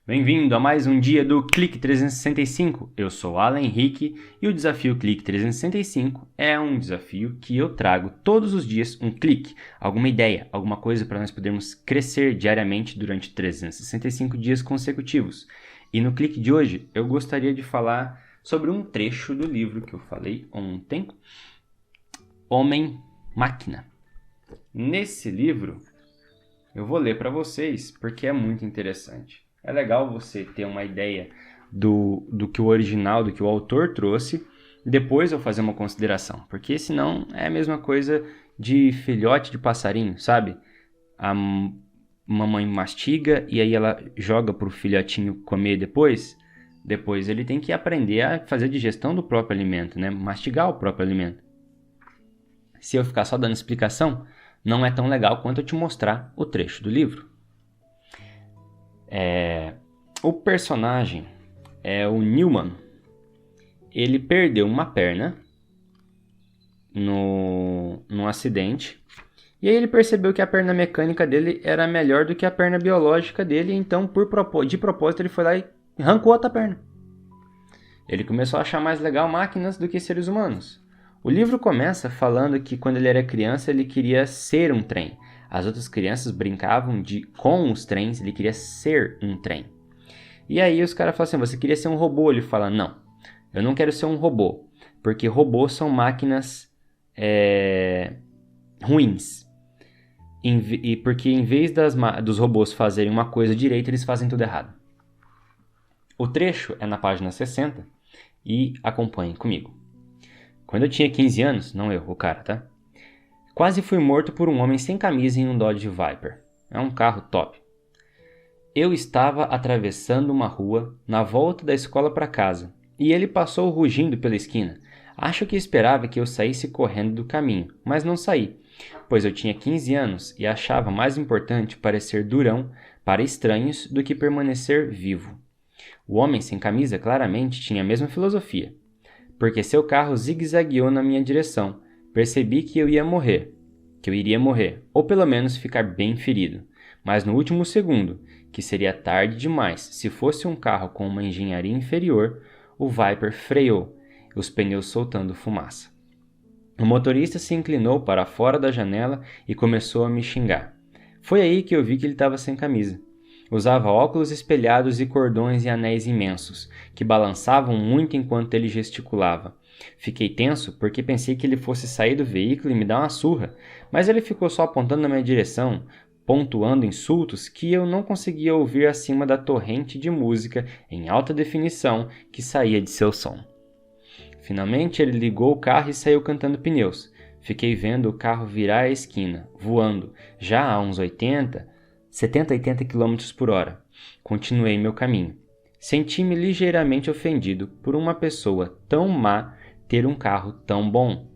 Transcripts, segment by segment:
Bem-vindo a mais um dia do Clique 365. Eu sou Alan Henrique e o desafio Clique 365 é um desafio que eu trago todos os dias um clique, alguma ideia, alguma coisa para nós podermos crescer diariamente durante 365 dias consecutivos. E no clique de hoje eu gostaria de falar sobre um trecho do livro que eu falei ontem, Homem-Máquina. Nesse livro eu vou ler para vocês porque é muito interessante. É legal você ter uma ideia do que o original, do que o autor trouxe, depois eu fazer uma consideração, porque senão é a mesma coisa de filhote de passarinho, sabe? A mamãe mastiga e aí ela joga pro filhotinho comer depois ele tem que aprender a fazer a digestão do próprio alimento, né? Mastigar o próprio alimento. Se eu ficar só dando explicação, não é tão legal quanto eu te mostrar o trecho do livro. O personagem é o Newman. Ele perdeu uma perna num acidente. E aí ele percebeu que a perna mecânica dele era melhor do que a perna biológica dele. Então, de propósito, ele foi lá e arrancou outra perna. Ele começou a achar mais legal máquinas do que seres humanos. O livro começa falando que quando ele era criança, ele queria ser um trem. As outras crianças brincavam com os trens, ele queria ser um trem. E aí os caras falam assim, você queria ser um robô? Ele fala, não, eu não quero ser um robô, porque robôs são máquinas ruins. E porque em vez dos robôs fazerem uma coisa direita, eles fazem tudo errado. O trecho é na página 60 e acompanhem comigo. Quando eu tinha 15 anos, não eu, o cara, tá? Quase fui morto por um homem sem camisa em um Dodge Viper. É um carro top. Eu estava atravessando uma rua na volta da escola para casa e ele passou rugindo pela esquina. Acho que esperava que eu saísse correndo do caminho, mas não saí, pois eu tinha 15 anos e achava mais importante parecer durão para estranhos do que permanecer vivo. O homem sem camisa claramente tinha a mesma filosofia, porque seu carro zigue-zagueou na minha direção. Percebi que eu iria morrer, ou pelo menos ficar bem ferido. Mas no último segundo, que seria tarde demais se fosse um carro com uma engenharia inferior, o Viper freou, os pneus soltando fumaça. O motorista se inclinou para fora da janela e começou a me xingar. Foi aí que eu vi que ele estava sem camisa. Usava óculos espelhados e cordões e anéis imensos, que balançavam muito enquanto ele gesticulava. Fiquei tenso porque pensei que ele fosse sair do veículo e me dar uma surra, mas ele ficou só apontando na minha direção, pontuando insultos que eu não conseguia ouvir acima da torrente de música em alta definição que saía de seu som. Finalmente ele ligou o carro e saiu cantando pneus. Fiquei vendo o carro virar a esquina, voando, já a uns 70, 80 km por hora. Continuei meu caminho. Senti-me ligeiramente ofendido por uma pessoa tão má ter um carro tão bom.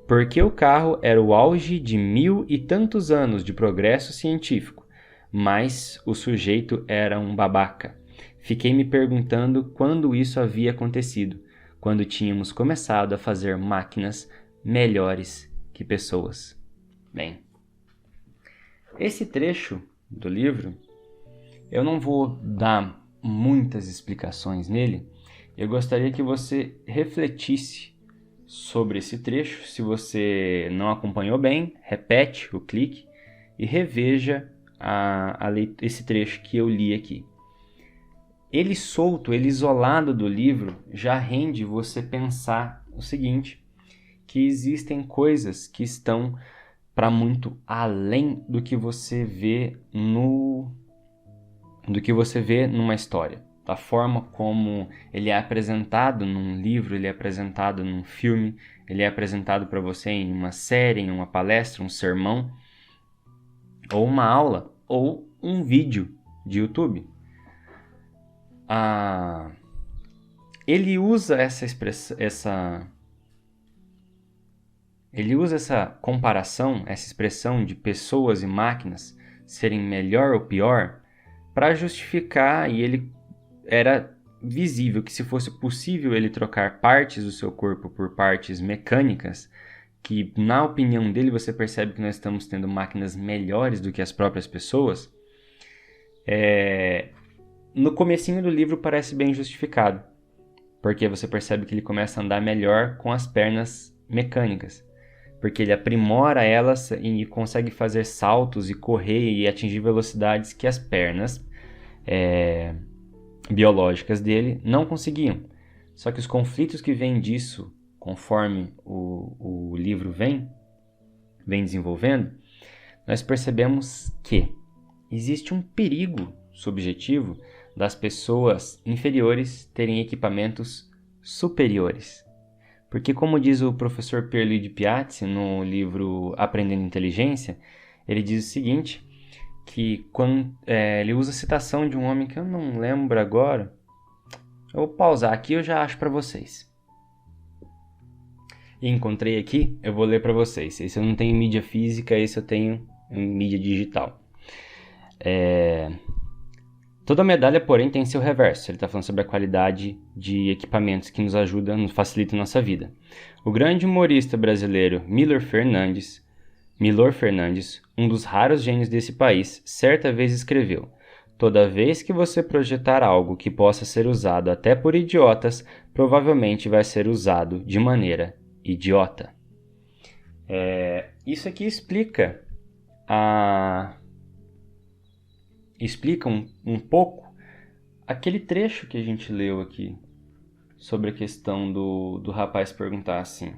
Porque o carro era o auge de 1000 e tantos anos de progresso científico, mas o sujeito era um babaca. Fiquei me perguntando quando isso havia acontecido, quando tínhamos começado a fazer máquinas melhores que pessoas. Bem, esse trecho do livro, eu não vou dar muitas explicações nele. Eu gostaria que você refletisse sobre esse trecho. Se você não acompanhou bem, repete o clique e reveja esse trecho que eu li aqui. Ele solto, ele isolado do livro, já rende você pensar o seguinte, que existem coisas que estão para muito além do que você vê numa história. Da forma como ele é apresentado num livro, ele é apresentado num filme, ele é apresentado para você em uma série, em uma palestra, um sermão, ou uma aula, ou um vídeo de YouTube. Ele usa essa comparação, essa expressão de pessoas e máquinas serem melhor ou pior para justificar, e ele era visível que se fosse possível ele trocar partes do seu corpo por partes mecânicas, que na opinião dele você percebe que nós estamos tendo máquinas melhores do que as próprias pessoas, no comecinho do livro parece bem justificado, porque você percebe que ele começa a andar melhor com as pernas mecânicas, porque ele aprimora elas e consegue fazer saltos e correr e atingir velocidades que as pernas biológicas dele não conseguiam. Só que os conflitos que vêm disso, conforme o livro vem desenvolvendo, nós percebemos que existe um perigo subjetivo das pessoas inferiores terem equipamentos superiores. Porque, como diz o professor Pierluigi Piazzi no livro Aprendendo Inteligência, ele diz o seguinte, que ele usa a citação de um homem que eu não lembro agora. Eu vou pausar aqui e eu já acho para vocês. E encontrei aqui, eu vou ler para vocês. Esse eu não tenho em mídia física, esse eu tenho em mídia digital. Toda medalha, porém, tem seu reverso. Ele está falando sobre a qualidade de equipamentos que nos ajudam, nos facilitam a nossa vida. O grande humorista brasileiro Milor Fernandes, um dos raros gênios desse país, certa vez escreveu: toda vez que você projetar algo que possa ser usado até por idiotas, provavelmente vai ser usado de maneira idiota. Isso aqui explica um pouco aquele trecho que a gente leu aqui sobre a questão do rapaz perguntar assim: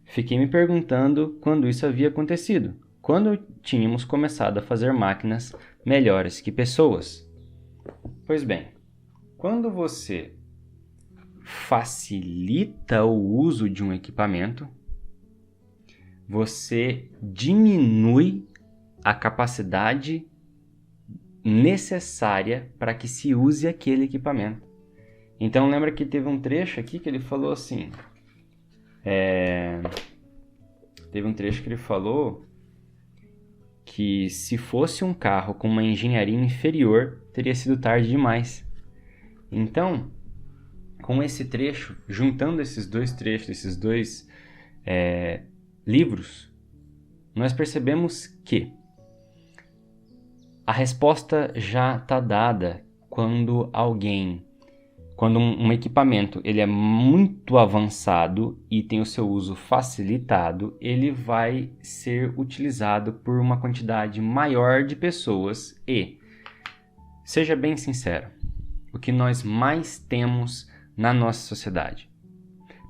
fiquei me perguntando quando isso havia acontecido, quando tínhamos começado a fazer máquinas melhores que pessoas. Pois bem, quando você facilita o uso de um equipamento, você diminui a capacidade necessária para que se use aquele equipamento. Então lembra que teve um trecho aqui que ele falou assim, que se fosse um carro com uma engenharia inferior, teria sido tarde demais. Então, com esse trecho, juntando esses dois trechos, esses dois livros, nós percebemos que a resposta já está dada quando um equipamento ele é muito avançado e tem o seu uso facilitado, ele vai ser utilizado por uma quantidade maior de pessoas e, seja bem sincero, o que nós mais temos na nossa sociedade?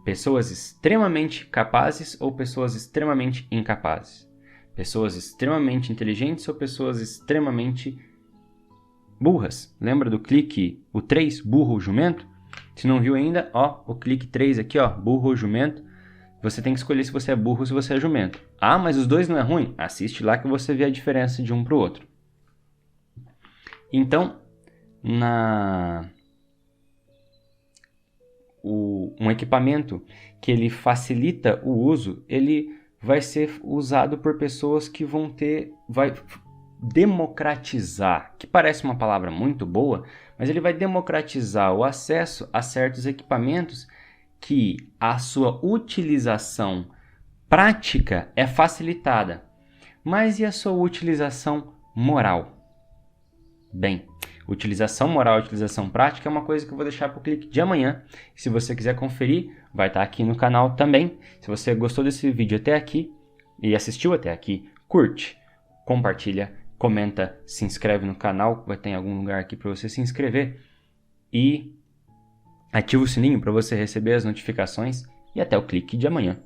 Pessoas extremamente capazes ou pessoas extremamente incapazes? Pessoas extremamente inteligentes ou pessoas extremamente burras? Lembra do clique, o 3, burro ou jumento? Se não viu ainda, o clique 3 aqui, burro ou jumento. Você tem que escolher se você é burro ou se você é jumento. Ah, mas os dois não é ruim? Assiste lá que você vê a diferença de um para o outro. Então, um equipamento que ele facilita o uso, ele vai ser usado por pessoas que vai democratizar, que parece uma palavra muito boa, mas ele vai democratizar o acesso a certos equipamentos que a sua utilização prática é facilitada. Mas e a sua utilização moral? Bem, utilização moral e utilização prática é uma coisa que eu vou deixar para o clique de amanhã. Se você quiser conferir, vai estar aqui no canal também. Se você gostou desse vídeo até aqui e assistiu até aqui, curte, compartilha, comenta, se inscreve no canal, vai ter em algum lugar aqui para você se inscrever e ativa o sininho para você receber as notificações e até o clique de amanhã.